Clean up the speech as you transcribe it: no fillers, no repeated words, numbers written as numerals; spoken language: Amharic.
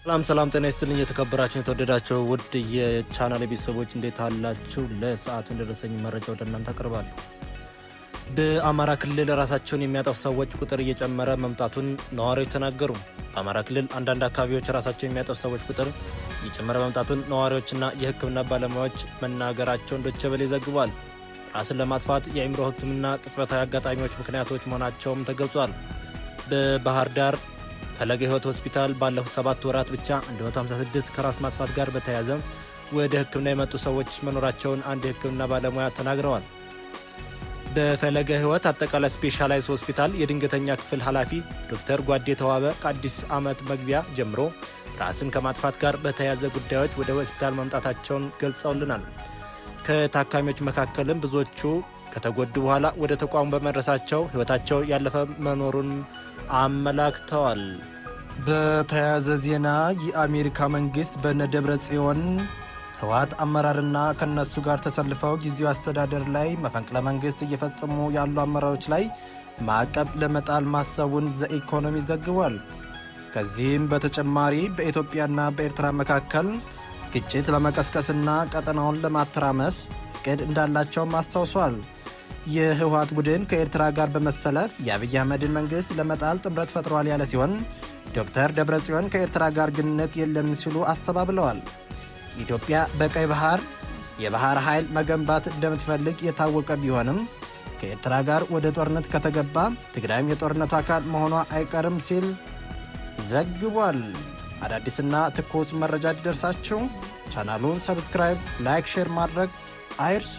ሰላም ጤና ይስጥልኝ የተከበራችሁ የተወደዳችሁ ውድ የቻናሌ ቤተሰቦች እንዴት አላችሁ? ለሰዓቱ እንደደረሰኝ መረጃ ወደ እናንተ አቀርባለሁ። በአማራ ክልል ራሳቸውን የሚያጠፉ ሰዎች ቁጥር እየጨመረ መምጣቱን ነዋሪዎች ተናገሩ። በአማራ ክልል አንዳንድ አካባቢዎች ራሳቸውን የሚያጠፉ ሰዎች ቁጥር እየጨመረ መምጣቱን ነዋሪዎችና የሕክምና ባለሙያዎች መናገራቸውን ዶይቼ ቬለ ዘግቧል። ራስን ለማጥፋት የአእምሮ ሕክምና ቅጽበታዊ አጋጣሚዎች ምክንያቶች መሆናቸውም ተገልጿል። በባህር ዳር ፈለገ ሕይወት ሆስፒታል ባለፉት 7 ወራት ብቻ 156 ከራስ ማጥፋት ጋር በተያያዘ ወደ ሕክምና የመጡ ሰዎች መኖራቸውን አንድ የሕክምና ባለሙያ ተናግረዋል። በፈለገ ሕይወት አጠቃላይ ስፔሻላይዝ ሆስፒታል የድንገተኛ ክፍል ኃላፊ ዶክተር ጓዴ ተዋበ ከአዲስ ዓመት መግቢያ ጀምሮ ራስን ከማጥፋት ጋር በተያያዘ ጉዳዮች ወደ ሆስፒታል መምጣታቸውን ገልጸውልናል። ከታካሚዎች መካከልም ብዙዎቹ ከተጎዱ በኋላ ወደ ተቋሙ በመድረሳቸው ሕይወታቸው ያለፈ መኖሩን አመላክተዋል። በተያያዘ ዜና የአሜሪካ መንግስት በነደብረ ጽዮን ህወሓት አመራርና ከነሱ ጋር ተሰልፈው ጊዜያዊ አስተዳደር ላይ መፈንቅለ መንግስት እየፈጸሙ ያሉ አመራሮች ላይ ማዕቀብ ለመጣል ማሰቡን ዘኢኮኖሚ ዘግቧል። ከዚህም በተጨማሪ በኢትዮጵያና በኤርትራ መካከል ግጭት ለመቀስቀስና ቀጠናውን ለማተራመስ እቅድ እንዳላቸውም አስታውሷል። የህወሓት ቡድን ከኤርትራ ጋር በመሰለፍ የአብይ አህመድን መንግስት ለመጣል ጥምረት ፈጥሯል ያለ ሲሆን ዶክተር ደብረጽዮን ከኤርትራ ጋር ግንኙነት የለም ሲሉ አስተባብለዋል። ኢትዮጵያ በቀይ ባህር የባህር ኃይል መገንባት እንደምትፈልግ የታወቀ ቢሆንም ከኤርትራ ጋር ወደ ጦርነት ከተገባ ትግራይም የጦርነቱ አካል መሆኗ አይቀርም ሲል ዘግቧል። አዳዲስና ትኩስ መረጃ እንዲደርሳችሁ ቻናሉን ሰብስክራይብ፣ ላይክ፣ ሼር ማድረግ አይርሱ።